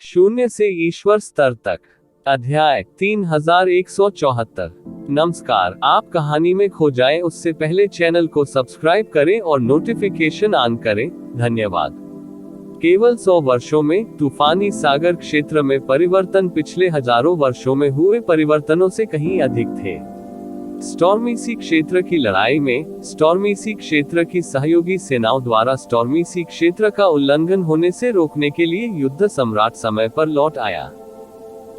शून्य से ईश्वर स्तर तक। अध्याय 3174। नमस्कार, आप कहानी में खो जाएं उससे पहले चैनल को सब्सक्राइब करें और नोटिफिकेशन ऑन करें। धन्यवाद। केवल 100 वर्षों में तूफानी सागर क्षेत्र में परिवर्तन पिछले हजारों वर्षों में हुए परिवर्तनों से कहीं अधिक थे। स्टॉर्मी सी क्षेत्र की लड़ाई में स्टॉर्मी सी क्षेत्र की सहयोगी सेनाओं द्वारा स्टॉर्मी सी क्षेत्र का उल्लंघन होने से रोकने के लिए युद्ध सम्राट समय पर लौट आया।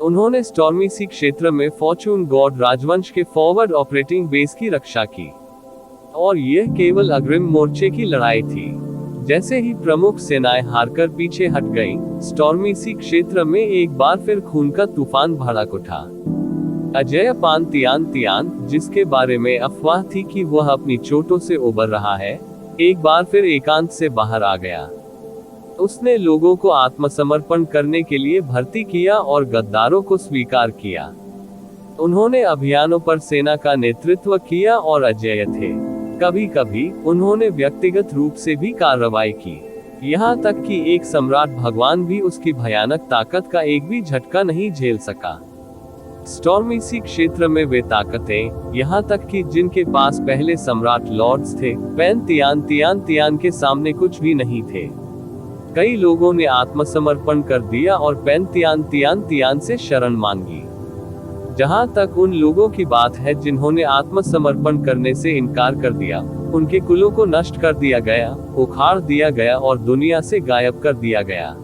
उन्होंने स्टॉर्मी सी क्षेत्र में फॉर्चून गॉड राजवंश के फॉरवर्ड ऑपरेटिंग बेस की रक्षा की, और यह केवल अग्रिम मोर्चे की लड़ाई थी। जैसे ही प्रमुख सेनाएं हारकर पीछे हट गईं, स्टॉर्मी सी क्षेत्र में एक बार फिर खून का तूफान भड़क उठा। अजय पान तियान, जिसके बारे में अफवाह थी कि वह अपनी चोटों से उबर रहा है, एक बार फिर एकांत से बाहर आ गया। उसने लोगों को आत्मसमर्पण करने के लिए भर्ती किया और गद्दारों को स्वीकार किया। उन्होंने अभियानों पर सेना का नेतृत्व किया और अजेय थे। कभी कभी उन्होंने व्यक्तिगत रूप से भी कार्रवाई की, यहाँ तक कि एक सम्राट भगवान भी उसकी भयानक ताकत का एक भी झटका नहीं झेल सका। स्टॉर्मी सी क्षेत्र में वे ताकतें, यहाँ तक कि जिनके पास पहले सम्राट लॉर्ड्स थे, पेन तियान के सामने कुछ भी नहीं थे। कई लोगों ने आत्मसमर्पण कर दिया और पेन तियान से शरण मांगी। जहाँ तक उन लोगों की बात है जिन्होंने आत्मसमर्पण करने से इनकार कर दिया, उनके कुलों को नष्ट कर दिया गया, उखाड़ दिया गया और दुनिया से गायब कर दिया गया।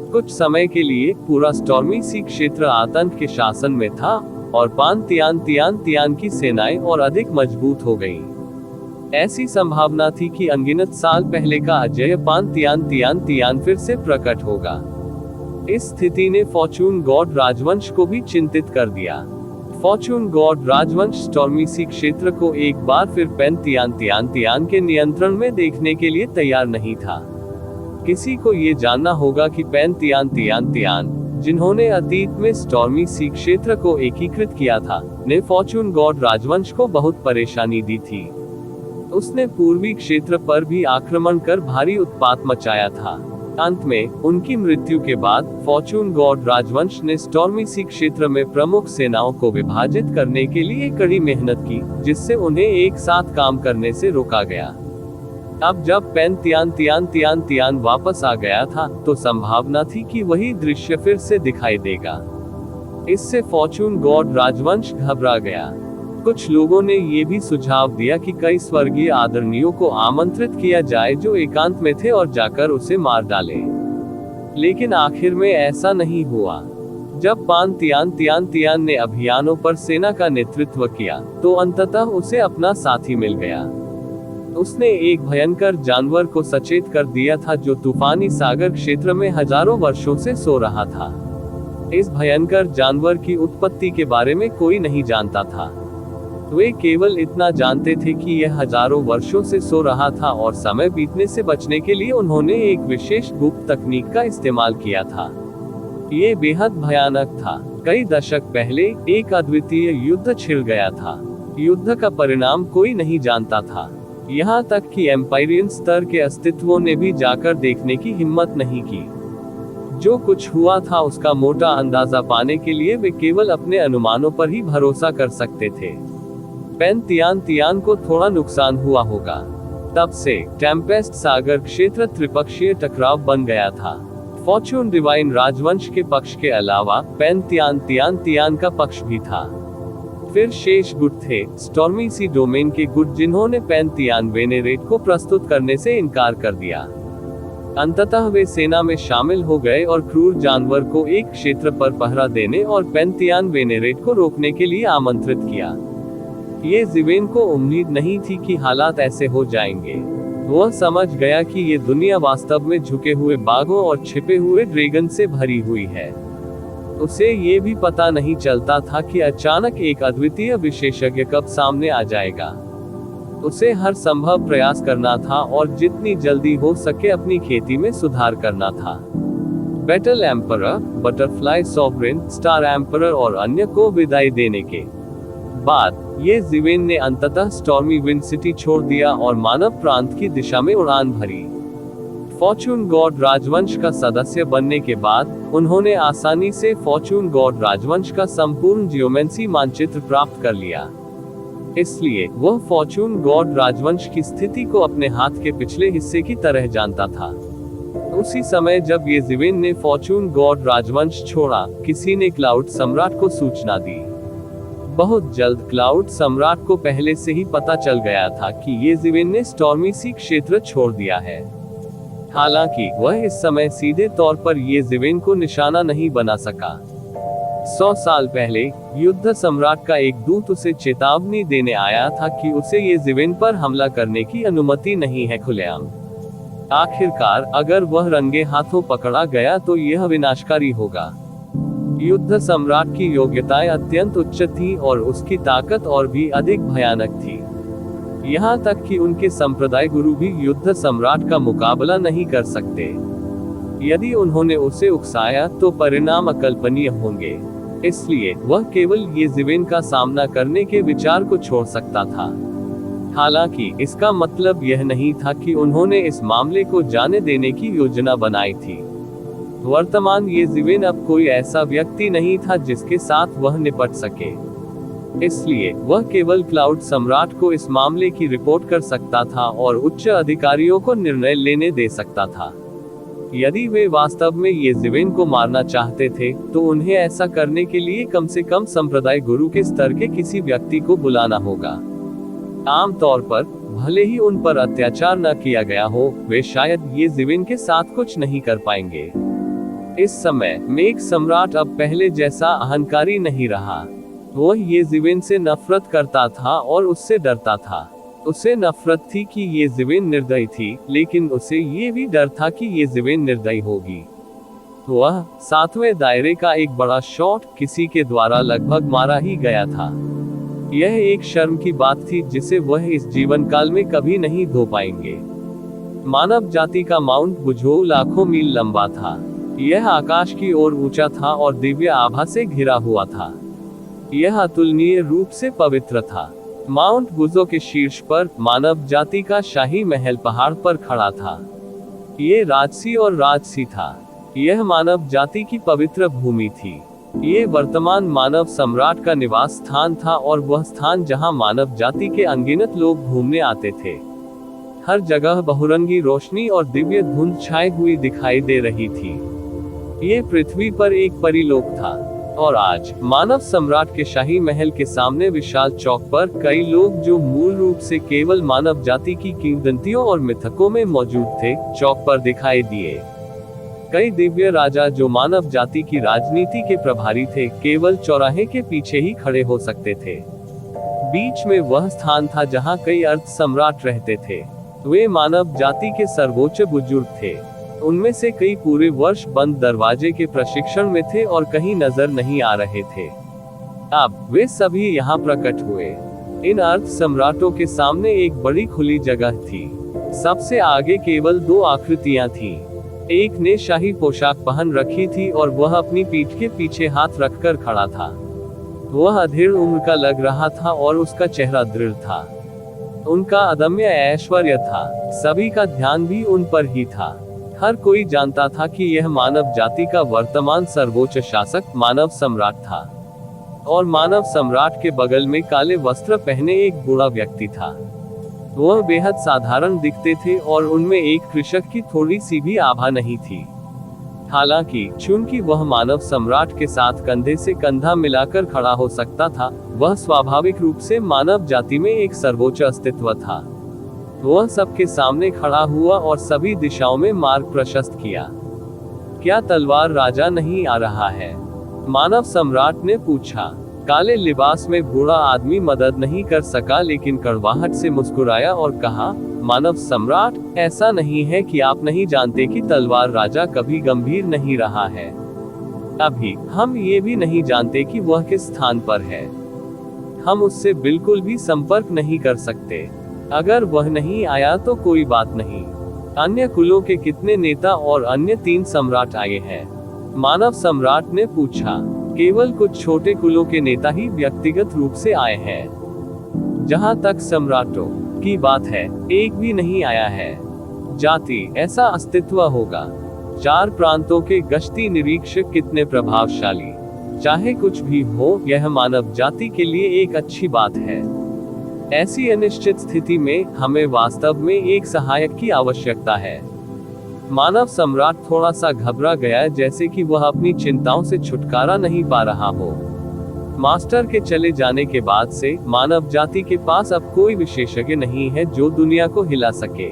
कुछ समय के लिए पूरा स्टॉर्मी सी क्षेत्र आतंक के शासन में था और पान तियान की सेनाएं और अधिक मजबूत हो गईं। ऐसी संभावना थी कि अनगिनत साल पहले का अजय पान तियान फिर से प्रकट होगा। इस स्थिति ने फॉर्चून गॉड राजवंश को भी चिंतित कर दिया। फॉर्चून गॉड राजवंश स्टॉर्मी सी क्षेत्र को एक बार फिर पेन तियान के नियंत्रण में देखने के लिए तैयार नहीं था। किसी को ये जानना होगा कि पेन तियान, जिन्होंने अतीत में स्टॉर्मी सी क्षेत्र को एकीकृत किया था, ने फॉर्चून गॉड राजवंश को बहुत परेशानी दी थी। उसने पूर्वी क्षेत्र पर भी आक्रमण कर भारी उत्पात मचाया था। अंत में उनकी मृत्यु के बाद फॉर्चून गॉड राजवंश ने स्टॉर्मी सी क्षेत्र में प्रमुख सेनाओं को विभाजित करने के लिए कड़ी मेहनत की, जिससे उन्हें एक साथ काम करने से रोका गया। अब जब पेन तियान वापस आ गया था, तो संभावना थी कि वही दृश्य फिर से दिखाई देगा। इससे फॉर्चून गॉड राजवंश घबरा गया। कुछ लोगों ने ये भी सुझाव दिया कि कई स्वर्गीय आदरणीयों को आमंत्रित किया जाए जो एकांत में थे और जाकर उसे मार डाले। लेकिन आखिर में ऐसा नहीं हुआ। जब पान तियान ने अभियानों पर सेना का नेतृत्व किया, तो अंततः उसे अपना साथी मिल गया। उसने एक भयंकर जानवर को सचेत कर दिया था जो तूफानी सागर क्षेत्र में हजारों वर्षों से सो रहा था। इस भयंकर जानवर की उत्पत्ति के बारे में कोई नहीं जानता था। वे केवल इतना जानते थे कि यह हजारों वर्षों से सो रहा था और समय बीतने से बचने के लिए उन्होंने एक विशेष गुप्त तकनीक का इस्तेमाल किया था। ये बेहद भयानक था। कई दशक पहले एक अद्वितीय युद्ध छिड़ गया था। युद्ध का परिणाम कोई नहीं जानता था, यहाँ तक कि एम्पायरियन स्तर के अस्तित्वों ने भी जाकर देखने की हिम्मत नहीं की। जो कुछ हुआ था उसका मोटा अंदाजा पाने के लिए वे केवल अपने अनुमानों पर ही भरोसा कर सकते थे। पेन तियान को थोड़ा नुकसान हुआ होगा। तब से टेम्पेस्ट सागर क्षेत्र त्रिपक्षीय टकराव बन गया था। फॉर्चून डिवाइन राजवंश के पक्ष के अलावा पेन तियान का पक्ष भी था। फिर शेष गुट थे, स्टॉर्मी सी डोमेन के गुट, जिन्होंने पेन तियान वेनेरेट को प्रस्तुत करने से इनकार कर दिया। अंततः वे सेना में शामिल हो गए और क्रूर जानवर को एक क्षेत्र पर पहरा देने और पेन तियान वेनेरेट को रोकने के लिए आमंत्रित किया। ये जिवेन को उम्मीद नहीं थी कि हालात ऐसे हो जाएंगे। वह समझ गया कि ये दुनिया वास्तव में झुके हुए बाघों और छिपे हुए ड्रैगन से भरी हुई है। उसे ये भी पता नहीं चलता था कि अचानक एक अद्वितीय विशेषज्ञ कब सामने आ जाएगा। उसे हर संभव प्रयास करना था और जितनी जल्दी हो सके अपनी खेती में सुधार करना था। Battle emperor, butterfly sovereign, star emperor और अन्य को विदाई देने के बाद ये जिवेन ने अंततः स्टॉर्मी विंड सिटी छोड़ दिया और मानव प्रांत की दिशा में उड़ान भरी। फॉर्चून गॉड राजवंश का सदस्य बनने के बाद उन्होंने आसानी से फॉर्चून गॉड राजवंश का संपूर्ण जियोमेंसी मानचित्र प्राप्त कर लिया। इसलिए वह फॉर्चून गॉड राजवंश की स्थिति को अपने हाथ के पिछले हिस्से की तरह जानता था। उसी समय जब येज़िविन ने फॉर्चून गॉड राजवंश छोड़ा, किसी ने क्लाउड सम्राट को सूचना दी। बहुत जल्द क्लाउड सम्राट को पहले से ही पता चल गया था कि येज़िविन ने स्टॉर्मी सी क्षेत्र छोड़ दिया है। हालांकि वह इस समय सीधे तौर पर येज़िविन को निशाना नहीं बना सका। 100 साल पहले युद्ध सम्राट का एक दूत उसे चेतावनी देने आया था कि उसे येज़िविन पर हमला करने की अनुमति नहीं है खुलेआम। आखिरकार अगर वह रंगे हाथों पकड़ा गया तो यह विनाशकारी होगा। युद्ध सम्राट की योग्यताएं अत्यंत उच्च थी और उसकी ताकत और भी अधिक भयानक थी। यहाँ तक कि उनके संप्रदाय गुरु भी युद्ध सम्राट का मुकाबला नहीं कर सकते। यदि उन्होंने उसे उकसाया तो परिणाम अकल्पनीय होंगे। इसलिए वह केवल येज़िविन का सामना करने के विचार को छोड़ सकता था। हालांकि इसका मतलब यह नहीं था कि उन्होंने इस मामले को जाने देने की योजना बनाई थी। वर्तमान येज़िविन अब कोई ऐसा व्यक्ति नहीं था जिसके साथ वह निपट सके। इसलिए वह केवल क्लाउड सम्राट को इस मामले की रिपोर्ट कर सकता था और उच्च अधिकारियों को निर्णय लेने दे सकता था। यदि वे वास्तव में येज़िविन को मारना चाहते थे तो उन्हें ऐसा करने के लिए कम से कम संप्रदाय गुरु के स्तर के किसी व्यक्ति को बुलाना होगा। आमतौर पर भले ही उन पर अत्याचार न किया गया हो, वे शायद येज़िविन के साथ कुछ नहीं कर पाएंगे। इस समय मेघ सम्राट अब पहले जैसा अहंकारी नहीं रहा। वह येज़िविन से नफरत करता था और उससे डरता था। उसे नफरत थी कि येज़िविन निर्दयी थी, लेकिन उसे ये भी डर था कि येज़िविन निर्दयी होगी। वह 7वें दायरे का एक बड़ा शॉट किसी के द्वारा लगभग मारा ही गया था। यह एक शर्म की बात थी जिसे वह इस जीवन काल में कभी नहीं धो पाएंगे। मानव जाति का माउंट बुझो लाखों मील लंबा था। यह आकाश की ओर ऊंचा था और दिव्य आभा से घिरा हुआ था। यह अतुलनीय रूप से पवित्र था। माउंट बुजो के शीर्ष पर मानव जाति का शाही महल पहाड़ पर खड़ा था। ये राजसी और राजसी था। यह मानव जाति की पवित्र भूमि थी। ये वर्तमान मानव सम्राट का निवास स्थान था और वह स्थान जहां मानव जाति के अनगिनत लोग घूमने आते थे। हर जगह बहुरंगी रोशनी और दिव्य धुंध छाई हुई दिखाई दे रही थी। ये पृथ्वी पर एक परीलोक था। और आज मानव सम्राट के शाही महल के सामने विशाल चौक पर कई लोग जो मूल रूप से केवल मानव जाति की किंवदंतियों और मिथकों में मौजूद थे, चौक पर दिखाई दिए। कई दिव्य राजा जो मानव जाति की राजनीति के प्रभारी थे, केवल चौराहे के पीछे ही खड़े हो सकते थे। बीच में वह स्थान था जहां कई अर्थ सम्राट रहते थे। वे मानव जाति के सर्वोच्च बुजुर्ग थे। उनमें से कई पूरे वर्ष बंद दरवाजे के प्रशिक्षण में थे और कहीं नजर नहीं आ रहे थे। अब वे सभी यहाँ प्रकट हुए। इन अर्थ सम्राटों के सामने एक बड़ी खुली जगह थी। सबसे आगे केवल 2 आकृतियां थीं। एक ने शाही पोशाक पहन रखी थी और वह अपनी पीठ के पीछे हाथ रखकर खड़ा था। वह अधेड़ उम्र का लग रहा था और उसका चेहरा दृढ़ था। उनका अदम्य ऐश्वर्य था। सभी का ध्यान भी उन पर ही था। हर कोई जानता था कि यह मानव जाति का वर्तमान सर्वोच्च शासक मानव सम्राट था। और मानव सम्राट के बगल में काले वस्त्र पहने एक बूढ़ा व्यक्ति था। वह बेहद साधारण दिखते थे और उनमें एक कृषक की थोड़ी सी भी आभा नहीं थी। हालांकि चूंकि वह मानव सम्राट के साथ कंधे से कंधा मिलाकर खड़ा हो सकता था, वह स्वाभाविक रूप से मानव जाति में एक सर्वोच्च अस्तित्व था। वह सबके सामने खड़ा हुआ और सभी दिशाओं में मार्ग प्रशस्त किया। क्या तलवार राजा नहीं आ रहा है? मानव सम्राट ने पूछा। काले लिबास में बूढ़ा आदमी मदद नहीं कर सका, लेकिन कड़वाहट से मुस्कुराया और कहा, मानव सम्राट, ऐसा नहीं है कि आप नहीं जानते कि तलवार राजा कभी गंभीर नहीं रहा है। अभी हम ये भी नहीं जानते कि वह किस स्थान पर है। हम उससे बिल्कुल भी संपर्क नहीं कर सकते। अगर वह नहीं आया तो कोई बात नहीं। अन्य कुलों के कितने नेता और अन्य 3 सम्राट आए हैं? मानव सम्राट ने पूछा। केवल कुछ छोटे कुलों के नेता ही व्यक्तिगत रूप से आए हैं। जहां तक सम्राटों की बात है, एक भी नहीं आया है। जाति, ऐसा अस्तित्व होगा। 4 प्रांतों के गश्ती निरीक्षक कितने प्रभावशाली। चाहे कुछ भी हो, यह मानव जाति के लिए एक अच्छी बात है। ऐसी अनिश्चित स्थिति में हमें वास्तव में एक सहायक की आवश्यकता है। मानव सम्राट थोड़ा सा घबरा गया, जैसे कि वह अपनी चिंताओं से छुटकारा नहीं पा रहा हो। मास्टर के चले जाने के बाद से मानव जाति के पास अब कोई विशेषज्ञ नहीं है जो दुनिया को हिला सके।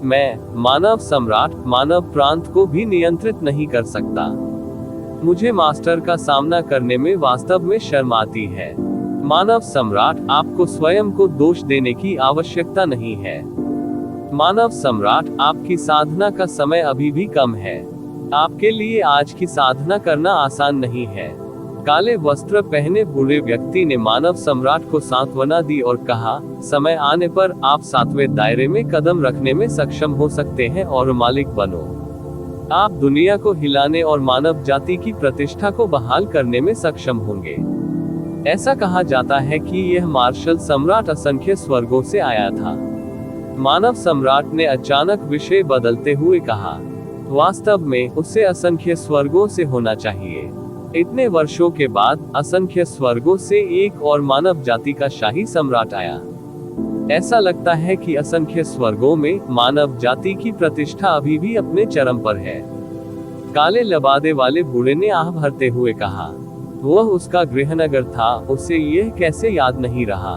मैं, मानव सम्राट, मानव प्रांत को भी नियंत्रित नहीं कर सकता। मुझे मास्टर का सामना करने में वास्तव में शर्म आती है। मानव सम्राट, आपको स्वयं को दोष देने की आवश्यकता नहीं है। मानव सम्राट, आपकी साधना का समय अभी भी कम है। आपके लिए आज की साधना करना आसान नहीं है। काले वस्त्र पहने बूढ़े व्यक्ति ने मानव सम्राट को सांत्वना दी और कहा, समय आने पर आप 7वें दायरे में कदम रखने में सक्षम हो सकते हैं और मालिक बनो। आप दुनिया को हिलाने और मानव जाति की प्रतिष्ठा को बहाल करने में सक्षम होंगे। ऐसा कहा जाता है कि यह मार्शल सम्राट असंख्य स्वर्गों से आया था। मानव सम्राट ने अचानक विषय बदलते हुए कहा, वास्तव में उसे असंख्य स्वर्गों से होना चाहिए। इतने वर्षों के बाद असंख्य स्वर्गों से एक और मानव जाति का शाही सम्राट आया। ऐसा लगता है कि असंख्य स्वर्गों में मानव जाति की प्रतिष्ठा अभी भी अपने चरम पर है। काले लबादे वाले बूढ़े ने आह भरते हुए कहा, वह उसका गृहनगर था, उसे यह कैसे याद नहीं रहा।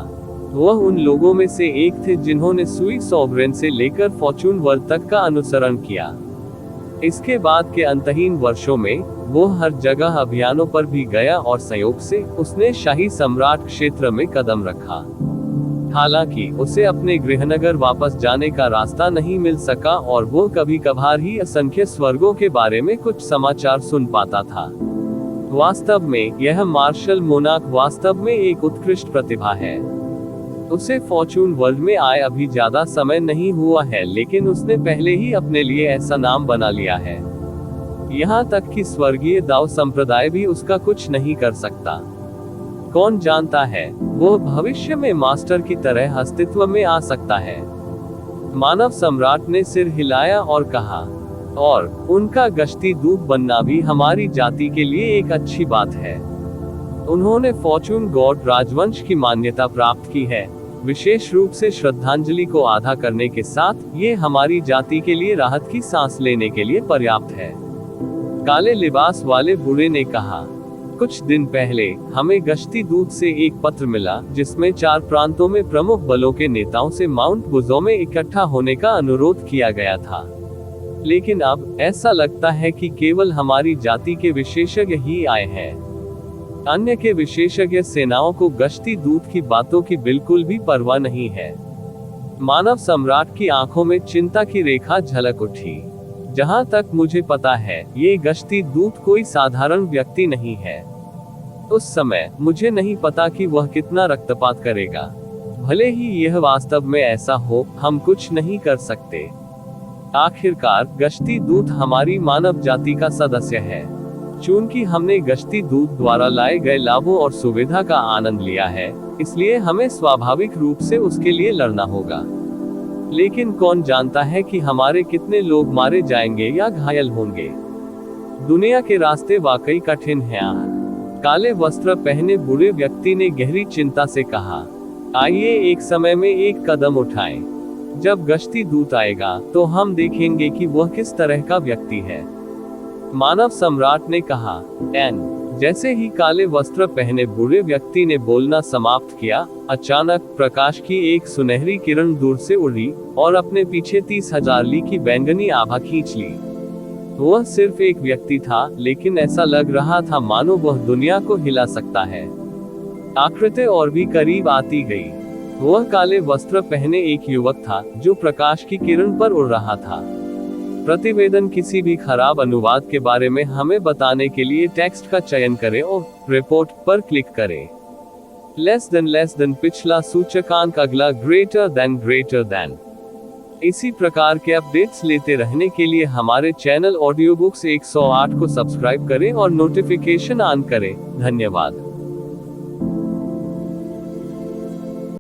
वह उन लोगों में से एक थे जिन्होंने सुई सॉवरेन से लेकर फॉर्चून वर्ल्ड तक का अनुसरण किया। इसके बाद के अंतहीन वर्षों में वो हर जगह अभियानों पर भी गया और संयोग से उसने शाही सम्राट क्षेत्र में कदम रखा। हालांकि उसे अपने गृहनगर वापस जाने का रास्ता नहीं मिल सका और वो कभी कभार ही असंख्य स्वर्गों के बारे में कुछ समाचार सुन पाता था। वास्तव में यह मार्शल मोनाक वास्तव में एक उत्कृष्ट प्रतिभा है। उसे फॉर्चून वर्ल्ड में आए अभी ज्यादा समय नहीं हुआ है, लेकिन उसने पहले ही अपने लिए ऐसा नाम बना लिया है। यहाँ तक कि स्वर्गीय दाव संप्रदाय भी उसका कुछ नहीं कर सकता। कौन जानता है, वो भविष्य में मास्टर की तरह अस्तित्व में आ सकता है। मानव सम्राट ने सिर हिलाया और कहा, और उनका गश्ती दूत बनना भी हमारी जाति के लिए एक अच्छी बात है। उन्होंने फॉर्चून गॉड राजवंश की मान्यता प्राप्त की है। विशेष रूप से श्रद्धांजलि को आधा करने के साथ ये हमारी जाति के लिए राहत की सांस लेने के लिए पर्याप्त है। काले लिबास वाले बूढ़े ने कहा, कुछ दिन पहले हमें गश्ती दूत से एक पत्र मिला जिसमें 4 प्रांतों में प्रमुख बलों के नेताओं से माउंट बुजो में इकट्ठा होने का अनुरोध किया गया था। लेकिन अब ऐसा लगता है कि केवल हमारी जाति के विशेषज्ञ ही आए हैं। अन्य के विशेषज्ञ सेनाओं को गश्ती दूत की बातों की बिल्कुल भी परवाह नहीं है। मानव सम्राट की आंखों में चिंता की रेखा झलक उठी। जहां तक मुझे पता है, ये गश्ती दूत कोई साधारण व्यक्ति नहीं है। उस समय मुझे नहीं पता कि वह कितना रक्तपात करेगा। भले ही यह वास्तव में ऐसा हो, हम कुछ नहीं कर सकते। आखिरकार गश्ती दूत हमारी मानव जाति का सदस्य है। चूंकि हमने गश्ती दूत द्वारा लाए गए लाभों और सुविधा का आनंद लिया है, इसलिए हमें स्वाभाविक रूप से उसके लिए लड़ना होगा। लेकिन कौन जानता है कि हमारे कितने लोग मारे जाएंगे या घायल होंगे। दुनिया के रास्ते वाकई कठिन हैं। काले वस्त्र पहने बूढ़े व्यक्ति ने गहरी चिंता से कहा, आइए एक समय में एक कदम उठाएं। जब गश्ती दूत आएगा तो हम देखेंगे कि वह किस तरह का व्यक्ति है। मानव सम्राट ने कहा, एन। जैसे ही काले वस्त्र पहने बूढ़े व्यक्ति ने बोलना समाप्त किया, अचानक प्रकाश की एक सुनहरी किरण दूर से उड़ी और अपने पीछे 30,000 ली की बैंगनी आभा खींच ली। वह सिर्फ एक व्यक्ति था, लेकिन ऐसा लग रहा था मानो वह दुनिया को हिला सकता है। आकृति और भी करीब आती गई। वह काले वस्त्र पहने एक युवक था जो प्रकाश की किरण पर उड़ रहा था। प्रतिवेदन किसी भी खराब अनुवाद के बारे में हमें बताने के लिए टेक्स्ट का चयन करें और रिपोर्ट पर क्लिक करें। लेस देन पिछला सूचकांक, अगला ग्रेटर देन। इसी प्रकार के अपडेट्स लेते रहने के लिए हमारे चैनल ऑडियो बुक्स 108 को सब्सक्राइब करें और नोटिफिकेशन ऑन करें। धन्यवाद।